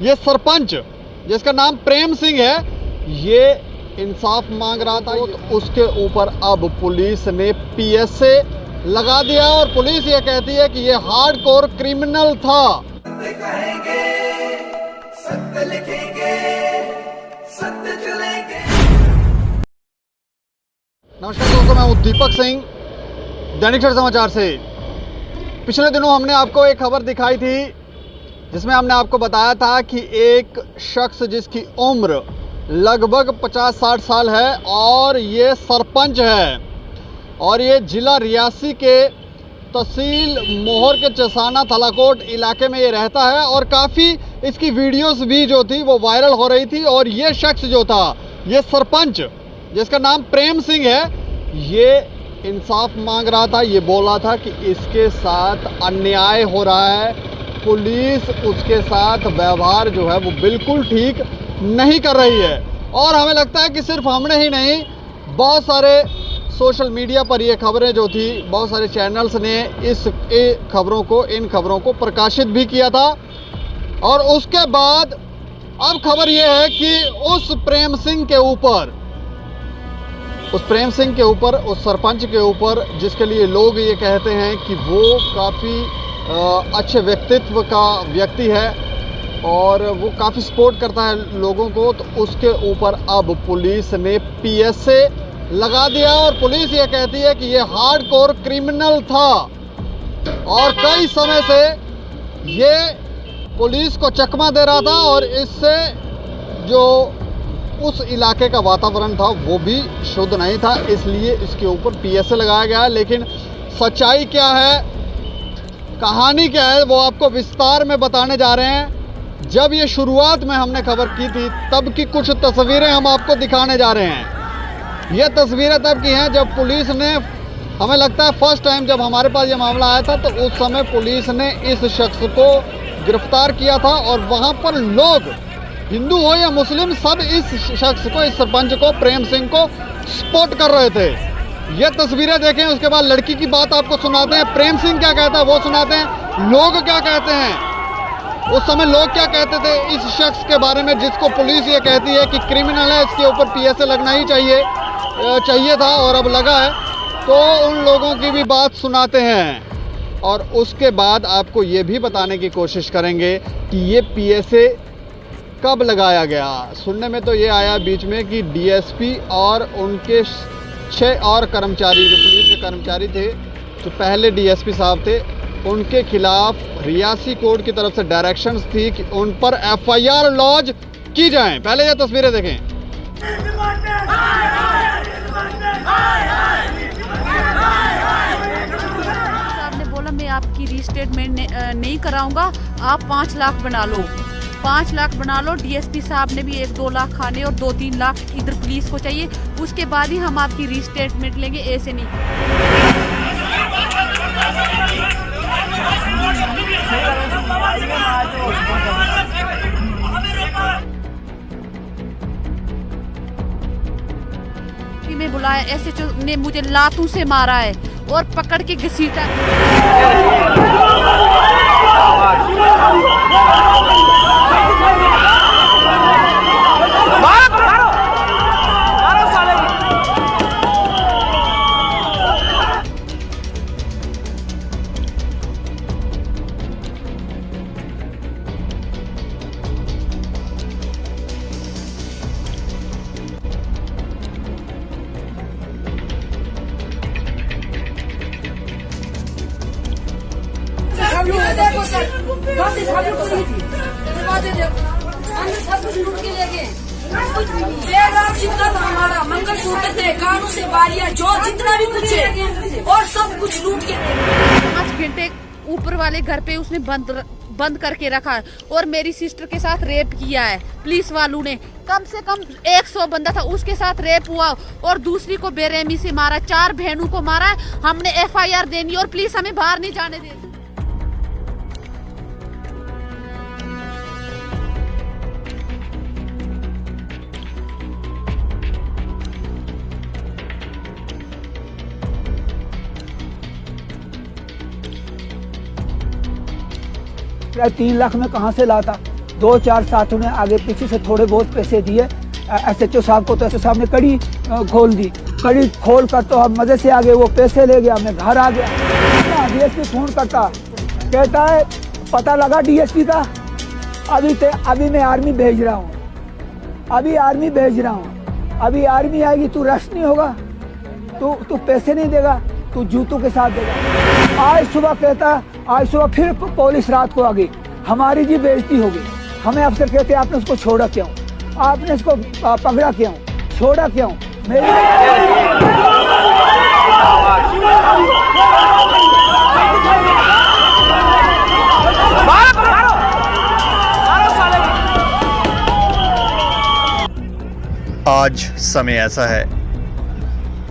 ये सरपंच जिसका नाम प्रेम सिंह है, ये इंसाफ मांग रहा था, तो उसके ऊपर अब पुलिस ने पीएसए लगा दिया और पुलिस ये कहती है कि ये हार्डकोर क्रिमिनल था। कहेंगे, सत्य लिखेंगे, सत्य चलेंगे। नमस्कार दोस्तों, मैं हूं दीपक सिंह, दैनिक सवेरा समाचार से। पिछले दिनों हमने आपको एक खबर दिखाई थी जिसमें हमने आपको बताया था कि एक शख्स जिसकी उम्र लगभग 50-60 साल है और ये सरपंच है और ये ज़िला रियासी के तहसील मोहर के चसाना थलाकोट इलाके में ये रहता है और काफ़ी इसकी वीडियोस भी जो थी वो वायरल हो रही थी। और ये शख्स जो था, ये सरपंच जिसका नाम प्रेम सिंह है, ये इंसाफ मांग रहा था। ये बोल रहा था कि इसके साथ अन्याय हो रहा है, पुलिस उसके साथ व्यवहार जो है वो बिल्कुल ठीक नहीं कर रही है। और हमें लगता है कि सिर्फ हमने ही नहीं, बहुत सारे सोशल मीडिया पर ये खबरें जो थी, बहुत सारे चैनल्स ने इन खबरों को प्रकाशित भी किया था। और उसके बाद अब खबर ये है कि उस प्रेम सिंह के ऊपर उस सरपंच के ऊपर, जिसके लिए लोग ये कहते हैं कि वो काफ़ी अच्छे व्यक्तित्व का व्यक्ति है और वो काफ़ी सपोर्ट करता है लोगों को, तो उसके ऊपर अब पुलिस ने पीएसए लगा दिया और पुलिस ये कहती है कि ये हार्डकोर क्रिमिनल था और कई समय से ये पुलिस को चकमा दे रहा था और इससे जो उस इलाके का वातावरण था वो भी शुद्ध नहीं था, इसलिए इसके ऊपर पीएसए लगाया गया है। लेकिन सच्चाई क्या है, कहानी क्या है, वो आपको विस्तार में बताने जा रहे हैं। जब ये शुरुआत में हमने खबर की थी तब की कुछ तस्वीरें हम आपको दिखाने जा रहे हैं। ये तस्वीरें तब की हैं जब पुलिस ने, हमें लगता है फर्स्ट टाइम जब हमारे पास ये मामला आया था, तो उस समय पुलिस ने इस शख्स को गिरफ्तार किया था और वहाँ पर लोग, हिंदू हो या मुस्लिम, सब इस शख्स को, इस सरपंच को, प्रेम सिंह को सपोर्ट कर रहे थे। ये तस्वीरें देखें, उसके बाद लड़की की बात आपको सुनाते हैं, प्रेम सिंह क्या कहता है वो सुनाते हैं, लोग क्या कहते हैं, उस समय लोग क्या कहते थे इस शख्स के बारे में जिसको पुलिस ये कहती है कि क्रिमिनल है, इसके ऊपर पीएसए लगना ही चाहिए था और अब लगा है। तो उन लोगों की भी बात सुनाते हैं और उसके बाद आपको ये भी बताने की कोशिश करेंगे कि ये पीएसए कब लगाया गया। सुनने में तो ये आया बीच में कि डीएसपी और उनके 6 और कर्मचारी, जो पुलिस के कर्मचारी थे, जो पहले डीएसपी साहब थे, उनके खिलाफ रियासी कोर्ट की तरफ से डायरेक्शंस थी कि उन पर एफआईआर लॉन्च की जाए। पहले ये तस्वीरें देखें। साहब ने बोला मैं आपकी रीस्टेटमेंट नहीं कराऊंगा, आप 5 लाख बना लो, 5 लाख बना लो। डीएसपी साहब ने भी 1-2 लाख खाने और 2-3 लाख इधर पुलिस को चाहिए, उसके बाद ही हम आपकी रीस्टेटमेंट लेंगे, ऐसे नहीं। में बुलाया, एसएचओ ने मुझे लातों से मारा है और पकड़ के घसीटा। देखो सर, दरवाजे देखो, हमने सब कुछ लूट के ले गए। जितना था हमारा, मंगलसूत्र थे, कानों से बालियां, जो जितना भी कुछ है और सब कुछ लूट के ले गए। 5 घंटे ऊपर वाले घर पे उसने बंद करके रखा है और मेरी सिस्टर के साथ रेप किया है। पुलिस वालों ने कम से कम 100 बंदा था, उसके साथ रेप हुआ और दूसरी को बेरहमी से मारा, 4 बहनों को मारा है। हमने एफआईआर देनी और पुलिस हमें बाहर नहीं जाने दे। प्राय 3 लाख में कहाँ से लाता, 2-4 साथियों ने आगे पीछे से थोड़े बहुत पैसे दिए SHO साहब को, तो SHO साहब ने कड़ी खोल दी। कड़ी खोल कर तो हम मज़े से आगे, वो पैसे ले गया, मैं घर आ गया। DSP फोन करता, कहता है पता लगा DSP का, अभी मैं आर्मी भेज रहा हूँ, अभी आर्मी आएगी, तू रश नहीं होगा, तू पैसे नहीं देगा, तू जूतों के साथ देगा। आज सुबह फिर पुलिस रात को आ गई, हमारी जी बेइज्जती हो गई। हमें अफसर कहते आपने उसको छोड़ा क्यों, आपने इसको पकड़ा क्यों, छोड़ा क्यों? आज समय ऐसा है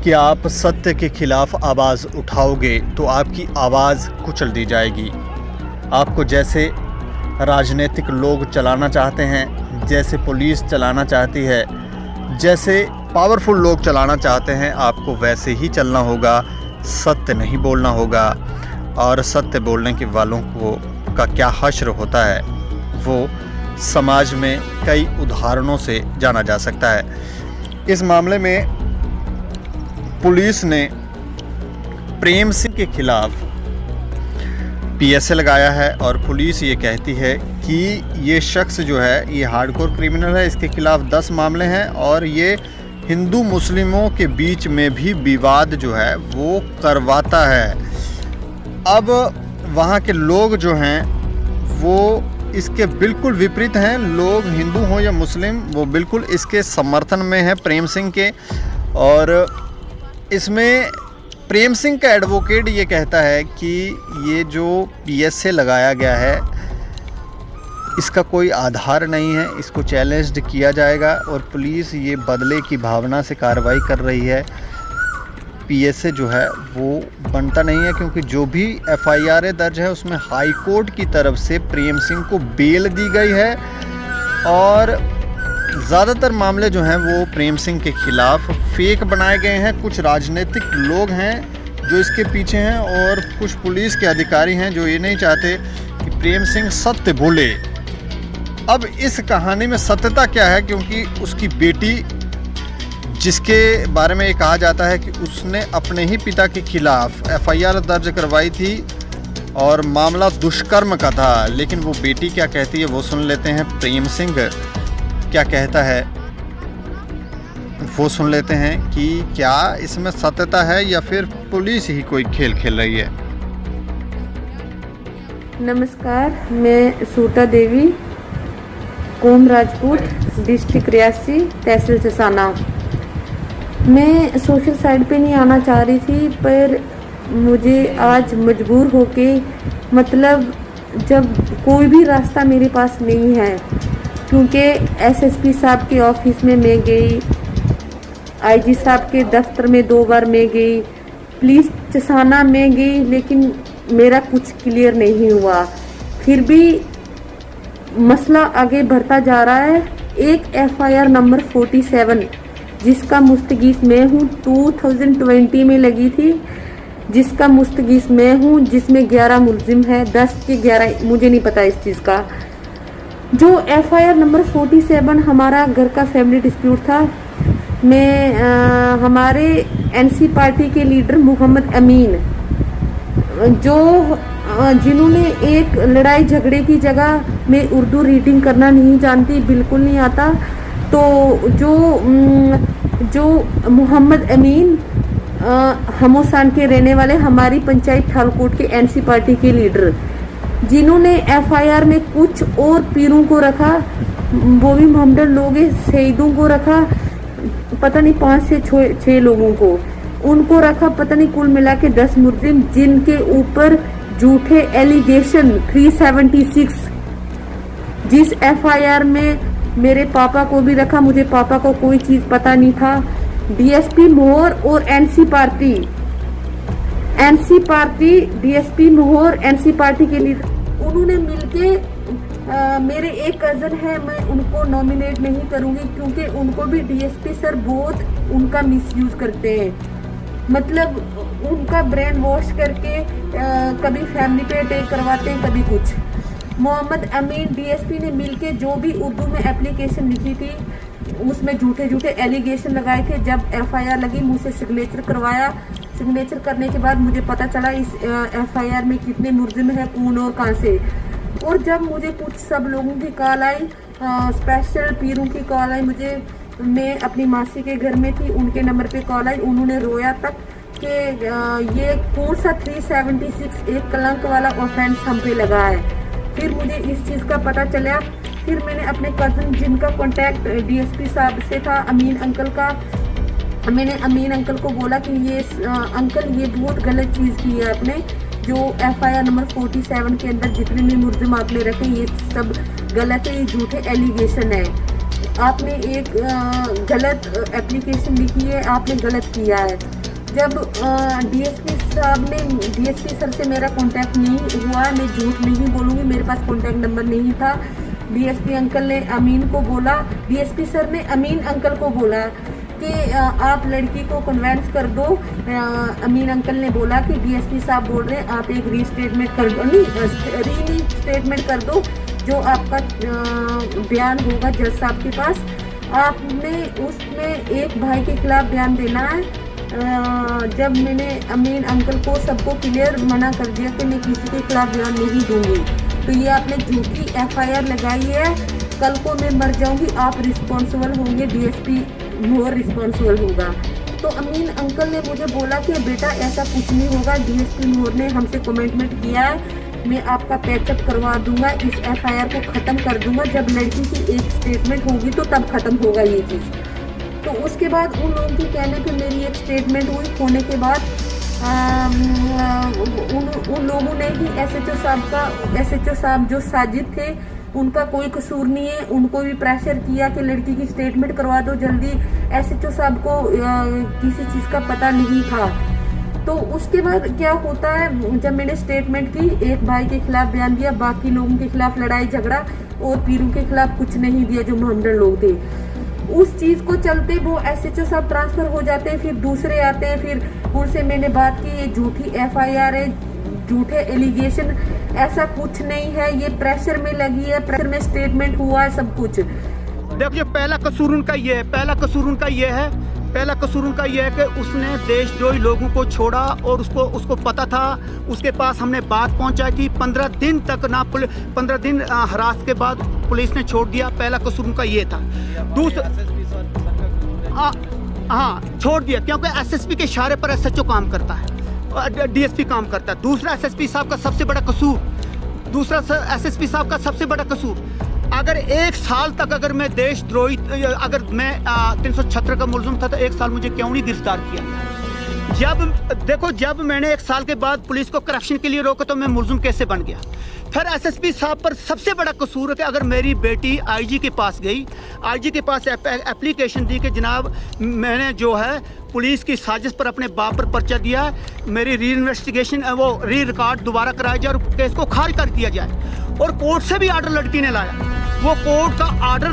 कि आप सत्य के खिलाफ आवाज़ उठाओगे तो आपकी आवाज़ कुचल दी जाएगी। आपको जैसे राजनीतिक लोग चलाना चाहते हैं, जैसे पुलिस चलाना चाहती है, जैसे पावरफुल लोग चलाना चाहते हैं, आपको वैसे ही चलना होगा। सत्य नहीं बोलना होगा। और सत्य बोलने के वालों का क्या हश्र होता है वो समाज में कई उदाहरणों से जाना जा सकता है। इस मामले में पुलिस ने प्रेम सिंह के खिलाफ PSA लगाया है और पुलिस ये कहती है कि ये शख्स जो है ये हार्डकोर क्रिमिनल है, इसके खिलाफ 10 मामले हैं और ये हिंदू मुस्लिमों के बीच में भी विवाद जो है वो करवाता है। अब वहाँ के लोग जो हैं वो इसके बिल्कुल विपरीत हैं। लोग हिंदू हों या मुस्लिम, वो बिल्कुल इसके समर्थन में है प्रेम सिंह के। और इसमें प्रेम सिंह का एडवोकेट ये कहता है कि ये जो PSA लगाया गया है इसका कोई आधार नहीं है, इसको चैलेंज्ड किया जाएगा और पुलिस ये बदले की भावना से कार्रवाई कर रही है। PSA जो है वो बनता नहीं है क्योंकि जो भी FIR दर्ज है उसमें हाई कोर्ट की तरफ से प्रेम सिंह को बेल दी गई है और ज़्यादातर मामले जो हैं वो प्रेम सिंह के खिलाफ फेक बनाए गए हैं। कुछ राजनीतिक लोग हैं जो इसके पीछे हैं और कुछ पुलिस के अधिकारी हैं जो ये नहीं चाहते कि प्रेम सिंह सत्य बोले। अब इस कहानी में सत्यता क्या है, क्योंकि उसकी बेटी जिसके बारे में ये कहा जाता है कि उसने अपने ही पिता के खिलाफ FIR दर्ज करवाई थी और मामला दुष्कर्म का था, लेकिन वो बेटी क्या कहती है वो सुन लेते हैं। प्रेम सिंह क्या कहता है वो सुन लेते हैं कि क्या इसमें सत्यता है या फिर पुलिस ही कोई खेल खेल रही है। नमस्कार, मैं सूटा देवी, कोम राजपूत, डिस्ट्रिक्ट रियासी, तहसील चसाना। मैं सोशल साइड पे नहीं आना चाह रही थी पर मुझे आज मजबूर होके, मतलब जब कोई भी रास्ता मेरे पास नहीं है, क्योंकि SSP साहब के ऑफिस में मैं गई, IG साहब के दफ्तर में 2 बार मैं गई, पुलिस चसाना में गई, लेकिन मेरा कुछ क्लियर नहीं हुआ। फिर भी मसला आगे बढ़ता जा रहा है। एक FIR नंबर 47 जिसका मुस्तगीस मैं हूँ 2020 में लगी थी, जिसका मुस्तगीस मैं हूँ, जिसमें 11 मुलजिम है, 10 के 11 मुझे नहीं पता इस चीज़ का। जो FIR नंबर 47 हमारा घर का फैमिली डिस्प्यूट था। मैं हमारे NC पार्टी के लीडर मोहम्मद अमीन, जिन्होंने एक लड़ाई झगड़े की जगह, मैं उर्दू रीडिंग करना नहीं जानती, बिल्कुल नहीं आता, तो जो मोहम्मद अमीन हमोसान के रहने वाले, हमारी पंचायत ठालकोट के NC पार्टी के लीडर, जिन्होंने FIR में कुछ और पीरों को रखा, वो भी मोहम्मद लोग शहीदों को रखा, पता नहीं 5 से 6 लोगों को उनको रखा, पता नहीं कुल मिला के 10 मुलजिम, जिनके ऊपर झूठे एलिगेशन 376, जिस FIR में मेरे पापा को भी रखा, मुझे पापा को कोई चीज़ पता नहीं था। DSP मोहर और NC पार्टी DSP मोहर NC पार्टी के लीडर, उन्होंने मिलके मेरे एक कज़न है, मैं उनको नॉमिनेट नहीं करूँगी क्योंकि उनको भी DSP सर बहुत उनका मिसयूज़ करते हैं, मतलब उनका ब्रेन वॉश करके कभी फैमिली पे अटैक करवाते हैं, कभी कुछ। मोहम्मद अमीन डीएसपी ने मिलके जो भी उर्दू में एप्लीकेशन लिखी थी उसमें झूठे झूठे एलिगेशन लगाए थे। जब एफआईआर लगी मुझसे सिग्नेचर करवाया। सिग्नेचर करने के बाद मुझे पता चला इस एफआईआर में कितने मुलजिम हैं, कौन और कहाँ से। और जब मुझे कुछ सब लोगों की कॉल आई, स्पेशल पीरों की कॉल आई मुझे, मैं अपनी मासी के घर में थी, उनके नंबर पे कॉल आई। उन्होंने रोया तक कि ये कौन सा 376 एक कलंक वाला ऑफेंस हम पे लगा है। फिर मुझे इस चीज़ का पता चला। फिर मैंने अपने कज़न जिनका कॉन्टैक्ट डीएसपी साहब से था, अमीन अंकल का, मैंने अमीन अंकल को बोला कि ये अंकल ये बहुत गलत चीज़ की है आपने, जो एफआईआर नंबर 47 के अंदर जितने भी मुलजिम आपने रखे ये सब गलत है, ये झूठे एलिगेशन है। आपने एक गलत एप्लीकेशन लिखी है, आपने गलत किया है। जब डीएसपी सर से मेरा कांटेक्ट नहीं हुआ, मैं झूठ नहीं बोलूँगी, मेरे पास कांटेक्ट नंबर नहीं था। डीएसपी अंकल ने अमीन को बोला, डीएसपी सर ने अमीन अंकल को बोला कि आप लड़की को कन्वेंस कर दो। अमीन अंकल ने बोला कि डीएसपी साहब बोल रहे हैं आप एक रीस्टेटमेंट कर दो, नहीं स्टेटमेंट कर दो, जो आपका बयान होगा जज साहब के पास, आपने उसमें एक भाई के खिलाफ बयान देना है। जब मैंने अमीन अंकल को सबको क्लियर मना कर दिया कि मैं किसी के खिलाफ बयान नहीं दूंगी, तो ये आपने झूठी एफआईआर लगाई है, कल को मैं मर जाऊंगी, आप रिस्पॉन्सिबल होंगे, डीएसपी मोर रिस्पॉन्सिबल होगा। तो अमीन अंकल ने मुझे बोला कि बेटा ऐसा कुछ नहीं होगा, डीएसपी मोर ने हमसे कमिटमेंट किया है, मैं आपका पैचअप करवा दूंगा, इस एफआईआर को ख़त्म कर दूंगा, जब लड़की की एक स्टेटमेंट होगी तो तब ख़त्म होगा ये चीज़। तो उसके बाद उन लोगों के कहने पे मेरी एक स्टेटमेंट हुई, होने के बाद उन लोगों ने ही एसएचओ साहब जो साजिद थे, उनका कोई कसूर नहीं है, उनको भी प्रेशर किया कि लड़की की स्टेटमेंट करवा दो जल्दी। एसएचओ साहब को किसी चीज़ का पता नहीं था। तो उसके बाद क्या होता है, जब मैंने स्टेटमेंट की, एक भाई के खिलाफ बयान दिया, बाकी लोगों के खिलाफ लड़ाई झगड़ा, और पीरों के खिलाफ कुछ नहीं दिया जो मोहम्मदन लोग थे। उस चीज़ को चलते वो एसएचओ साहब ट्रांसफ़र हो जाते हैं, फिर दूसरे आते हैं, फिर उनसे मैंने बात की, ये झूठी एफआईआर है, झूठे एलिगेशन, ऐसा कुछ नहीं है, ये प्रेशर में लगी है, प्रेशर में स्टेटमेंट हुआ है सब कुछ। देखिए पहला कसूर उनका ये है, पहला कसूर उनका ये है कि उसने देशद्रोही लोगों को छोड़ा, और उसको पता था, उसके पास हमने बात पहुंचाई थी। 15 दिन तक 15 दिन हरास के बाद पुलिस ने छोड़ दिया। पहला कसूर उनका ये था। दूसरा हाँ छोड़ दिया, क्योंकि एसएसपी के इशारे पर एसएचओ काम करता है, डीएसपी काम करता है। दूसरा एसएसपी साहब का सबसे बड़ा कसूर, अगर 1 साल तक अगर मैं देशद्रोही, अगर मैं 376 का मुलजिम था तो 1 साल मुझे क्यों नहीं गिरफ्तार किया? जब मैंने 1 साल के बाद पुलिस को करप्शन के लिए रोका तो मैं मुलजिम कैसे बन गया? फिर एसएसपी साहब पर सबसे बड़ा कसूर है कि अगर मेरी बेटी आईजी के पास गई, आईजी के पास एप्लीकेशन दी कि जनाब मैंने जो है पुलिस की साजिश पर अपने बाप पर पर्चा दिया, मेरी री इन्वेस्टिगेशन वो री रिकॉर्ड दोबारा कराया जाए और केस को खारिज कर दिया जाए, और कोर्ट से भी आर्डर लड़की ने लाया। वो कोर्ट का आर्डर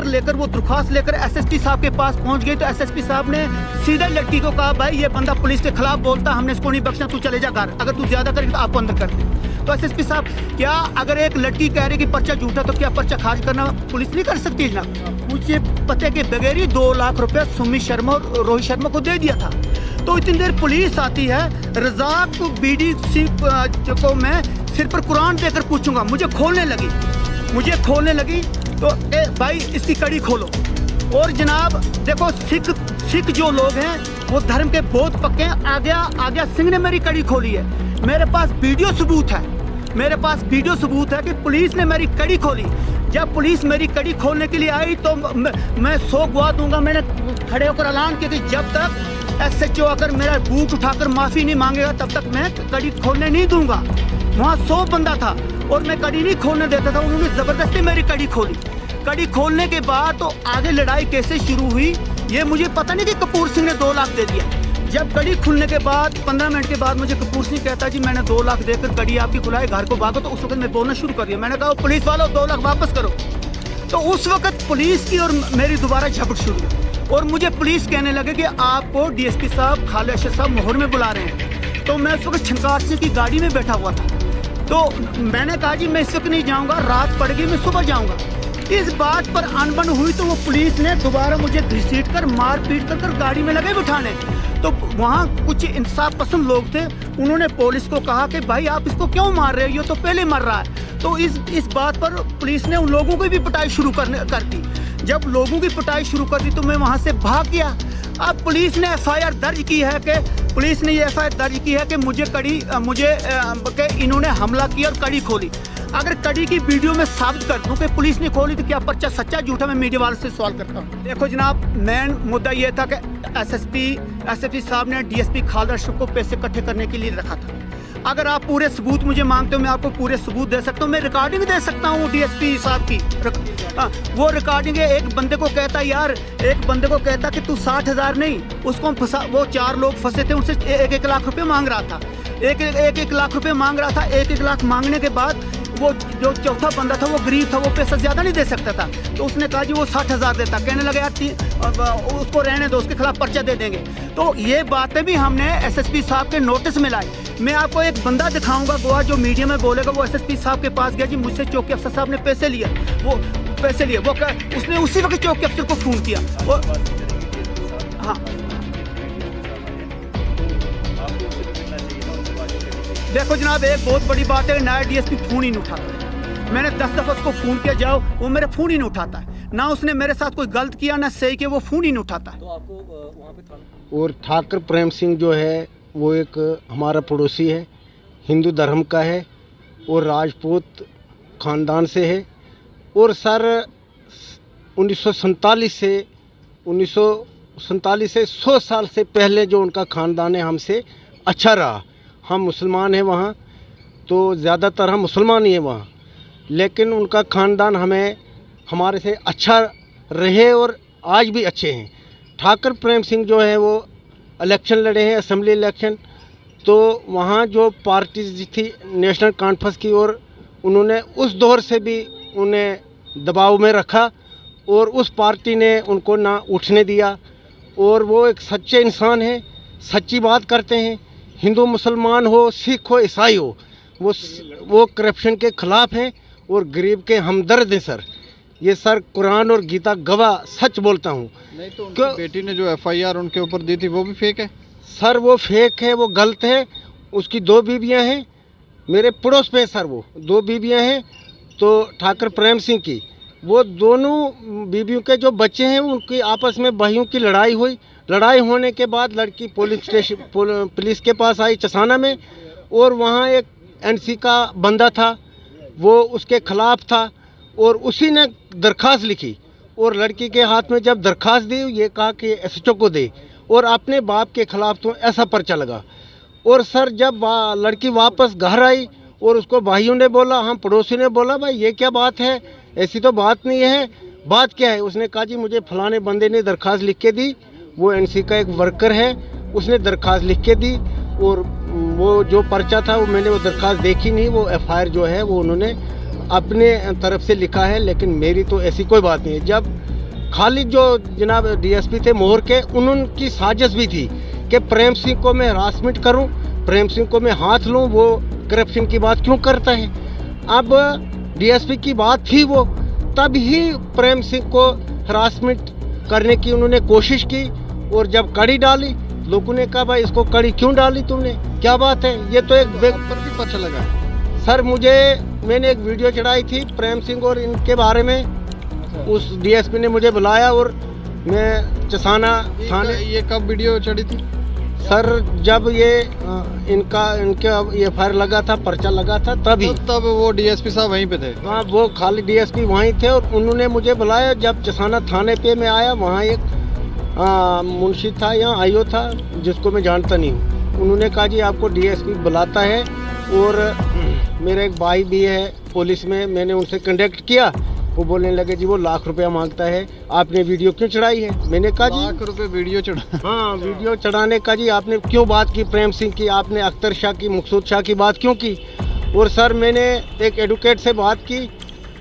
लेकर वो दरख्वास्त लेकर एसएसपी साहब के पास पहुंच गई, तो एसएसपी साहब ने सीधा लड़की को कहा, भाई ये बंदा पुलिस के खिलाफ बोलता, हमने इसको नहीं बख्शना, तू चले जा घर, अगर तू ज्यादा करेगी तो आपको अंदर कर दे। तो एसएसपी साहब, क्या अगर एक लड़की कह रही कि पर्चा झूठा तो क्या पर्चा खारिज करना पुलिस नहीं कर सकती? जनाब मुझे पते के बगैर ही 2 लाख रुपया सुमित शर्मा और रोहित शर्मा को दे दिया था। तो इतनी देर पुलिस आती है, रजाक बीडीसी को मैं सिर पर कुरान देकर पूछूंगा, मुझे खोलने लगी तो भाई इसकी कड़ी खोलो। और जनाब देखो सिख जो लोग हैं वो धर्म के बहुत पक्के हैं। आगे सिंह ने मेरी कड़ी खोली है, मेरे पास वीडियो सबूत है कि पुलिस ने मेरी कड़ी खोली। जब पुलिस मेरी कड़ी खोलने के लिए आई तो मैं 100 गवा दूंगा। मैंने खड़े होकर ऐलान किया कि जब तक एसएचओ अगर मेरा बूट उठाकर माफ़ी नहीं मांगेगा तब तक मैं कड़ी खोलने नहीं दूंगा। वहाँ 100 बंदा था और मैं कड़ी नहीं खोलने देता था, उन्होंने ज़बरदस्ती मेरी कड़ी खोली। कड़ी खोलने के बाद तो आगे लड़ाई कैसे शुरू हुई ये मुझे पता नहीं कि कपूर सिंह ने 2 लाख दे दिया। जब कड़ी खुलने के बाद 15 मिनट के बाद मुझे कपूर सिंह कहता जी मैंने 2 लाख देकर कड़ी आपकी खुलाई, घर को भागो। तो उस वक्त मैं बोलना शुरू कर दिया, मैंने कहा पुलिस वालों 2 लाख वापस करो। तो उस वक्त पुलिस की और मेरी दोबारा झपट शुरू हुई और मुझे पुलिस कहने लगे कि आपको डीएसपी साहब खालिद अशरफ साहब मोहर में बुला रहे हैं। तो मैं उस वक्त छंकार सिंह की गाड़ी में बैठा हुआ था। तो मैंने कहा जी मैं इस वक्त नहीं जाऊँगा, रात पड़ गई, मैं सुबह जाऊँगा। इस बात पर अनबन हुई तो वो पुलिस ने दोबारा मुझे घसीट कर मार पीट कर गाड़ी में लगे बिठाने। तो वहाँ कुछ इंसाफ पसंद लोग थे, उन्होंने पुलिस को कहा कि भाई आप इसको क्यों मार रहे हो, ये तो पहले मर रहा है। तो इस बात पर पुलिस ने उन लोगों की भी पिटाई शुरू कर दी। जब लोगों की पिटाई शुरू कर दी तो मैं वहाँ से भाग गया। अब पुलिस ने एफआईआर दर्ज की है कि मुझे इन्होंने हमला किया और कड़ी खोली। अगर कड़ी की वीडियो में साबित कर दूं कि पुलिस ने खोली तो क्या पर्चा सच्चा झूठा, मैं मीडिया वालों से सवाल करता हूं। देखो जनाब, मेन मुद्दा ये था कि एसएसपी साहब ने डीएसपी खालद अशरफ को पैसे इकट्ठे करने के लिए रखा था। अगर आप पूरे सबूत मुझे मांगते हो, मैं आपको पूरे सबूत दे सकता हूँ, मैं रिकॉर्डिंग दे सकता हूँ डीएसपी साहब की। वो रिकॉर्डिंग है, एक बंदे को कहता कि तू 60,000 नहीं, उसको फंसा, वो 4 लोग फंसे थे, उनसे 1-1 लाख रुपए मांग रहा था। 1-1 लाख रुपए मांग रहा था। 1-1 लाख मांगने के बाद वो जो चौथा बंदा था वो गरीब था, वो पैसा ज़्यादा नहीं दे सकता था, तो उसने कहा जी वो 60,000 देता। कहने लगे यार उसको रहने दो, उसके खिलाफ पर्चा दे देंगे। तो ये बातें भी हमने एसएसपी साहब के नोटिस में लाई। मैं आपको एक बंदा दिखाऊंगा गोवा जो मीडिया में बोलेगा, वो एसएसपी साहब के पास गया जी, मुझसे चौकी अफसर साहब ने पैसे लिए, उसने उसी वक्त चौकी अफसर को फ़ोन किया। हाँ, देखो जनाब, एक बहुत बड़ी बात है, नया डीएसपी फ़ोन ही नहीं उठाता। मैंने 10 दफ़ा उसको फ़ोन किया, जाओ, वो मेरा फ़ोन ही नहीं उठाता है। ना उसने मेरे साथ कोई गलत किया ना सही किया, वो फ़ोन ही नहीं उठाता है। तो आपको वहाँ पे था। और ठाकर प्रेम सिंह जो है वो एक हमारा पड़ोसी है, हिंदू धर्म का है और राजपूत ख़ानदान से है। और सर 1947 से 100 साल से पहले जो उनका ख़ानदान है हमसे अच्छा रहा। हम मुसलमान हैं वहाँ, तो ज़्यादातर हम मुसलमान ही हैं वहाँ, लेकिन उनका ख़ानदान हमारे से अच्छा रहे और आज भी अच्छे हैं। ठाकर प्रेम सिंह जो है वो इलेक्शन लड़े हैं, असेंबली इलेक्शन, तो वहाँ जो पार्टी थी नेशनल कॉन्फ्रेंस की, और उन्होंने उस दौर से भी उन्हें दबाव में रखा और उस पार्टी ने उनको ना उठने दिया। और वो एक सच्चे इंसान हैं, सच्ची बात करते हैं। हिंदू मुसलमान हो, सिख हो, ईसाई हो, वो करप्शन के ख़िलाफ़ हैं और गरीब के हमदर्द हैं सर। ये सर कुरान और गीता गवाह, सच बोलता हूँ। नहीं तो उनकी बेटी ने जो एफआईआर उनके ऊपर दी थी वो भी फेक है सर। वो फेक है, वो गलत है। उसकी 2 बीवियाँ हैं, मेरे पड़ोस पे सर, वो 2 बीवियाँ हैं। तो ठाकर प्रेम सिंह की वो दोनों बीवियों के जो बच्चे हैं उनकी आपस में भाइयों की लड़ाई हुई। लड़ाई होने के बाद लड़की पुलिस के पास आई चसाना में, और वहाँ एक एनसी का बंदा था, वो उसके ख़िलाफ़ था और उसी ने दरख्वास्त लिखी। और लड़की के हाथ में जब दरख्वास्त दी, ये कहा कि एसएचओ को दे, और अपने बाप के ख़िलाफ़ तो ऐसा पर्चा लगा। और सर जब लड़की वापस घर आई और उसको भाइयों ने बोला, हम पड़ोसी ने बोला, भाई ये क्या बात है, ऐसी तो बात नहीं है, बात क्या है। उसने कहा जी मुझे फलाने बंदे ने दरख्वास्त लिख के दी, वो एनसी का एक वर्कर है, उसने दरख्वास्त लिख के दी। और वो जो पर्चा था वो मैंने वो दरख्वास्त देखी नहीं, वो एफआईआर जो है वो उन्होंने अपने तरफ से लिखा है, लेकिन मेरी तो ऐसी कोई बात नहीं है। जब खालिद जो जनाब डीएसपी थे मोहर के, उनकी साजिश भी थी कि प्रेम सिंह को मैं हरासमेंट करूं, प्रेम सिंह को मैं हाथ लूं, वो करप्शन की बात क्यों करता है। अब डीएसपी की बात थी वो, तब ही प्रेम सिंह को हरासमेंट करने की उन्होंने कोशिश की। और जब कड़ी डाली, लोगों ने कहा भाई इसको कड़ी क्यों डाली तुमने, क्या बात है। ये तो एक पर भी पता लगा सर, मैंने एक वीडियो चढ़ाई थी प्रेम सिंह और इनके बारे में, उस डीएसपी ने मुझे बुलाया और मैं चसाना थाने। ये कब वीडियो चढ़ी थी सर? जब ये इनके एफआईआर लगा था, पर्चा लगा था, तब वो डीएसपी साहब वहीं पे थे। हाँ, वो खाली डीएसपी वहीं थे और उन्होंने मुझे बुलाया। जब चसाना थाने पे मैं आया, वहाँ एक मुंशी था या आईओ था जिसको मैं जानता नहीं हूँ। उन्होंने कहा जी आपको डीएसपी बुलाता है, और मेरा एक भाई भी है पुलिस में, मैंने उनसे कांटेक्ट किया। वो बोलने लगे जी वो लाख रुपया मांगता है, आपने वीडियो क्यों चढ़ाई है। मैंने कहा जी लाख रुपए वीडियो चढ़ा। हाँ, वीडियो चढ़ाने का जी आपने क्यों बात की प्रेम सिंह की, आपने अख्तर शाह की, मकसूद शाह की बात क्यों की। और सर मैंने एक एडवोकेट से बात की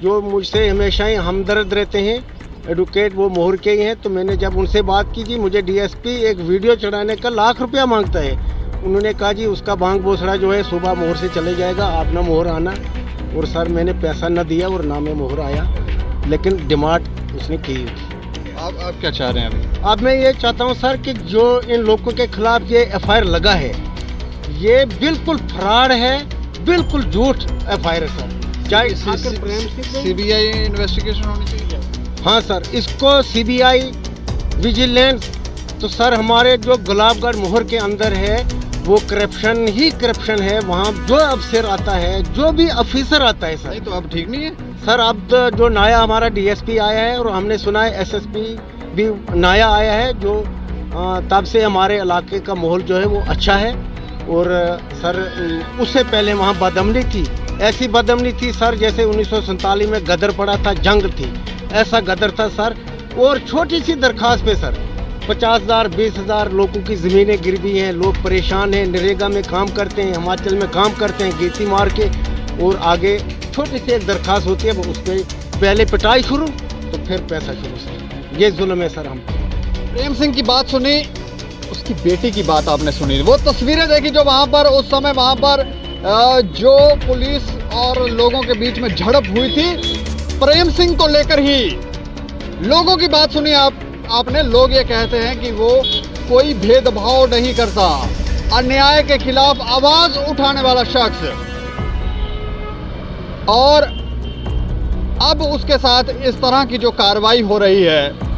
जो मुझसे हमेशा ही हमदर्द रहते हैं, एडवोकेट वो मोहर के ही हैं। तो मैंने जब उनसे बात की जी मुझे डीएसपी एक वीडियो चढ़ाने का लाख रुपया मांगता है, उन्होंने कहा जी उसका बांग बोसड़ा जो है सुबह मोहर से चले जाएगा, आप ना मोहर आना। और सर मैंने पैसा न दिया और ना मैं मोहर आया, लेकिन डिमांड उसने की। आप क्या चाह रहे हैं अभी? अब मैं ये चाहता हूँ सर कि जो इन लोगों के खिलाफ ये FIR लगा है, ये बिल्कुल फ्रॉड है, बिल्कुल झूठ FIR है सर। चाहे CBI इन्वेस्टिगेशन होनी चाहिए। हाँ सर, इसको CBI विजिलेंस, तो सर हमारे जो गुलाबगढ़ मोहर के अंदर है वो करप्शन ही करप्शन है। वहाँ जो अफसर आता है, जो भी ऑफिसर आता है सर, नहीं तो अब ठीक नहीं है सर। अब तो जो नया हमारा DSP आया है और हमने सुना है SSP भी नया आया है, जो तब से हमारे इलाके का माहौल जो है वो अच्छा है। और सर उससे पहले वहाँ बदअमनी थी, ऐसी बदअमनी थी सर जैसे 1947 में गदर पड़ा था, जंग थी, ऐसा गदर था सर। और छोटी सी दरख्वास्त पे सर 50,000 20,000 लोगों की ज़मीनें गिर गई हैं, लोग परेशान हैं, नरेगा में काम करते हैं, हिमाचल में काम करते हैं गिरती मार के, और आगे छोटी सी एक दरख्वास्त होती है, उस पर पहले पिटाई शुरू तो फिर पैसा शुरू सर। ये जुल्म है सर। हम प्रेम सिंह की बात सुनी, उसकी बेटी की बात आपने सुनी, वो तस्वीरें देखी जो वहाँ पर उस समय वहाँ पर जो पुलिस और लोगों के बीच में झड़प हुई थी प्रेम सिंह को लेकर ही। लोगों की बात सुनी आपने। लोग ये कहते हैं कि वो कोई भेदभाव नहीं करता, अन्याय के खिलाफ आवाज उठाने वाला शख्स, और अब उसके साथ इस तरह की जो कार्रवाई हो रही है,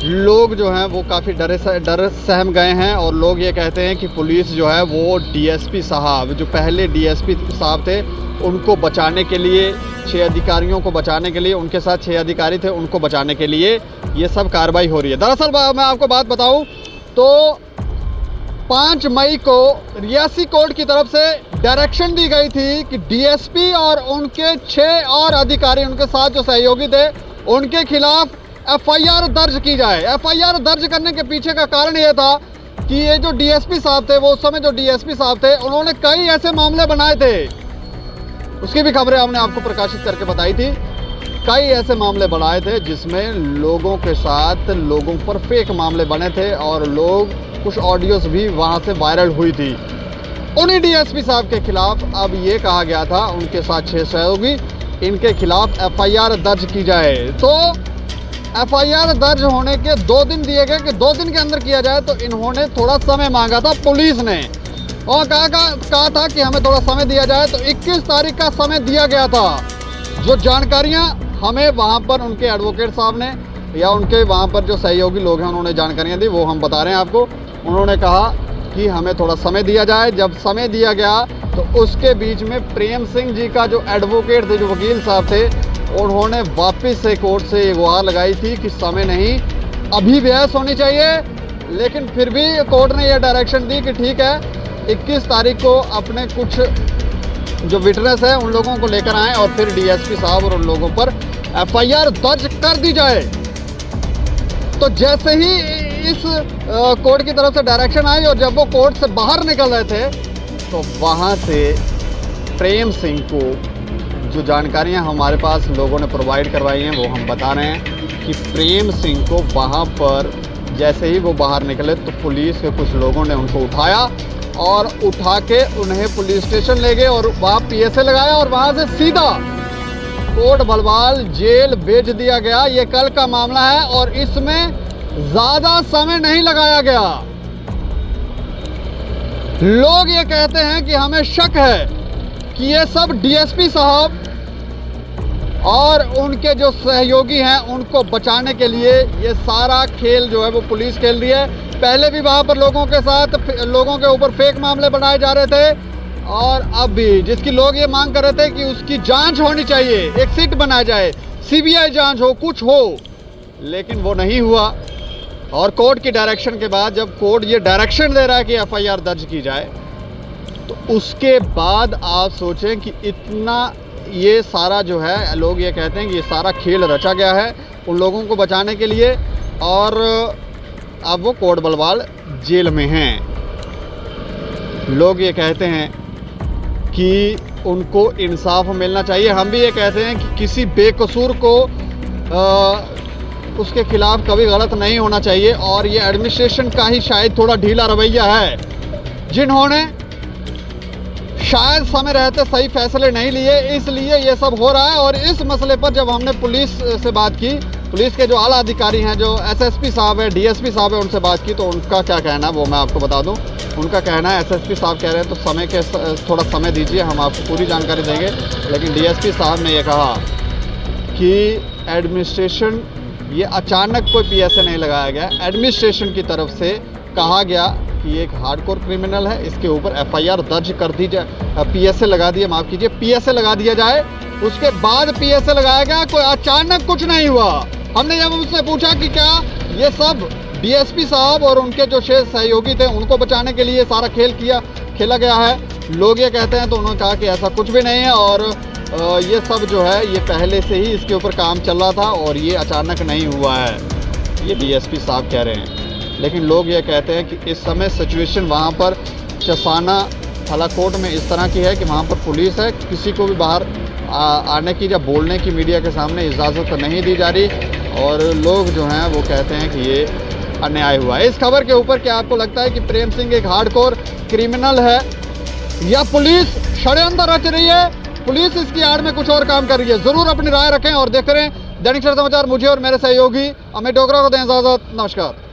लोग जो हैं वो काफ़ी डर सहम गए हैं। और लोग ये कहते हैं कि पुलिस जो है वो DSP साहब, जो पहले DSP साहब थे, उनको बचाने के लिए, 6 अधिकारियों को बचाने के लिए, उनके साथ 6 अधिकारी थे, उनको बचाने के लिए ये सब कार्रवाई हो रही है। दरअसल मैं आपको बात बताऊं तो 5 मई को रियासी कोर्ट की तरफ से डायरेक्शन दी गई थी कि DSP और उनके 6 और अधिकारी, उनके साथ जो सहयोगी थे, उनके खिलाफ FIR दर्ज की जाए। FIR दर्ज करने के पीछे का कारण ये था कि ये जो DSP साहब थे, वो उस समय जो DSP साहब थे, उन्होंने कई ऐसे मामले बनाए थे, उसकी भी खबरें हमने आपको प्रकाशित करके बताई थी। कई ऐसे मामले बनाए थे जिसमें लोगों के साथ, लोगों पर फेक मामले बने थे, और कुछ ऑडियोज भी वहाँ से वायरल हुई थी। उन्हीं DSP साहब के खिलाफ अब ये कहा गया था, उनके साथ 6 सहयोगी, इनके खिलाफ FIR दर्ज की जाए। तो FIR दर्ज होने के 2 दिन दिए गए कि 2 दिन के अंदर किया जाए, तो इन्होंने थोड़ा समय मांगा था पुलिस ने, और कहा था कि हमें थोड़ा समय दिया जाए। तो 21 तारीख का समय दिया गया था। जो जानकारियां हमें वहां पर उनके एडवोकेट साहब ने या उनके वहां पर जो सहयोगी लोग हैं उन्होंने जानकारियां दी, वो हम बता रहे हैं आपको। उन्होंने कहा कि हमें थोड़ा समय दिया जाए। जब समय दिया गया तो उसके बीच में प्रेम सिंह जी का जो एडवोकेट थे, जो वकील साहब थे, उन्होंने वापस से कोर्ट से ये गुहार लगाई थी कि समय नहीं, अभी बहस होनी चाहिए। लेकिन फिर भी कोर्ट ने यह डायरेक्शन दी कि ठीक है, 21 तारीख को अपने कुछ जो विटनेस है उन लोगों को लेकर आएँ और फिर DSP साहब और उन लोगों पर FIR दर्ज कर दी जाए। तो जैसे ही इस कोर्ट की तरफ से डायरेक्शन आई और जब वो कोर्ट से बाहर निकल रहे थे, तो वहाँ से प्रेम सिंह को जो जानकारियाँ हमारे पास लोगों ने प्रोवाइड करवाई हैं वो हम बता रहे हैं कि प्रेम सिंह को वहाँ पर जैसे ही वो बाहर निकले तो पुलिस के कुछ लोगों ने उनको उठाया और उठा के उन्हें पुलिस स्टेशन ले गए और वहाँ PSA लगाया और वहाँ से सीधा कोट भलवाल जेल भेज दिया गया। ये कल का मामला है और इसमें ज़्यादा समय नहीं लगाया गया। लोग ये कहते हैं कि हमें शक है कि ये सब DSP साहब और उनके जो सहयोगी हैं उनको बचाने के लिए ये सारा खेल जो है वो पुलिस खेल रही है। पहले भी वहाँ पर लोगों के ऊपर फेक मामले बनाए जा रहे थे और अब भी, जिसकी लोग ये मांग कर रहे थे कि उसकी जांच होनी चाहिए, एक सिट बनाया जाए, CBI जांच हो, कुछ हो, लेकिन वो नहीं हुआ। और कोर्ट की डायरेक्शन के बाद जब कोर्ट ये डायरेक्शन दे रहा है कि FIR दर्ज की जाए, तो उसके बाद आप सोचें कि इतना ये सारा जो है, लोग ये कहते हैं कि ये सारा खेल रचा गया है उन लोगों को बचाने के लिए और अब वो कोट भलवाल जेल में हैं। लोग ये कहते हैं कि उनको इंसाफ मिलना चाहिए। हम भी ये कहते हैं कि किसी बेकसूर को उसके खिलाफ कभी गलत नहीं होना चाहिए और ये एडमिनिस्ट्रेशन का ही शायद थोड़ा ढीला रवैया है। जिन्होंने शायद समय रहते सही फैसले नहीं लिए, इसलिए ये सब हो रहा है। और इस मसले पर जब हमने पुलिस से बात की, पुलिस के जो आला अधिकारी हैं, जो एसएसपी साहब है, डीएसपी साहब है, उनसे बात की, तो उनका क्या कहना है वो मैं आपको बता दूं। उनका कहना है, एसएसपी साहब कह रहे हैं तो समय के थोड़ा समय दीजिए, हम आपको पूरी जानकारी देंगे। लेकिन डीएसपी साहब ने ये कहा कि एडमिनिस्ट्रेशन, ये अचानक कोई पीएसए नहीं लगाया गया, एडमिनिस्ट्रेशन की तरफ से कहा गया कि एक हार्डकोर क्रिमिनल है, इसके ऊपर एफआईआर दर्ज कर दी जाए, पीएसए लगा दिए, माफ़ कीजिए, पीएसए लगा दिया जाए। उसके बाद पीएसए लगाया गया, कोई अचानक कुछ नहीं हुआ। हमने जब उससे पूछा कि क्या ये सब डीएसपी साहब और उनके जो शेष सहयोगी थे उनको बचाने के लिए सारा खेल खेला गया है, लोग ये कहते हैं, तो उन्होंने कहा कि ऐसा कुछ भी नहीं है और ये सब जो है ये पहले से ही इसके ऊपर काम चल रहा था और ये अचानक नहीं हुआ है, ये डीएसपी साहब कह रहे हैं। लेकिन लोग ये कहते हैं कि इस समय सिचुएशन वहाँ पर चसाना फलाकोट में इस तरह की है कि वहाँ पर पुलिस है, किसी को भी बाहर आने की या बोलने की मीडिया के सामने इजाज़त नहीं दी जा रही और लोग जो हैं वो कहते हैं कि ये अन्याय हुआ है। इस खबर के ऊपर क्या आपको लगता है कि प्रेम सिंह एक हार्डकोर क्रिमिनल है या पुलिस षड्यंत्र रच रही है, पुलिस इसकी आड़ में कुछ और काम कर रही है? ज़रूर अपनी राय रखें और देखते रहें दैनिक सवेरा समाचार। मुझे और मेरे सहयोगी अमित डोगरा को दें इजाज़त। नमस्कार।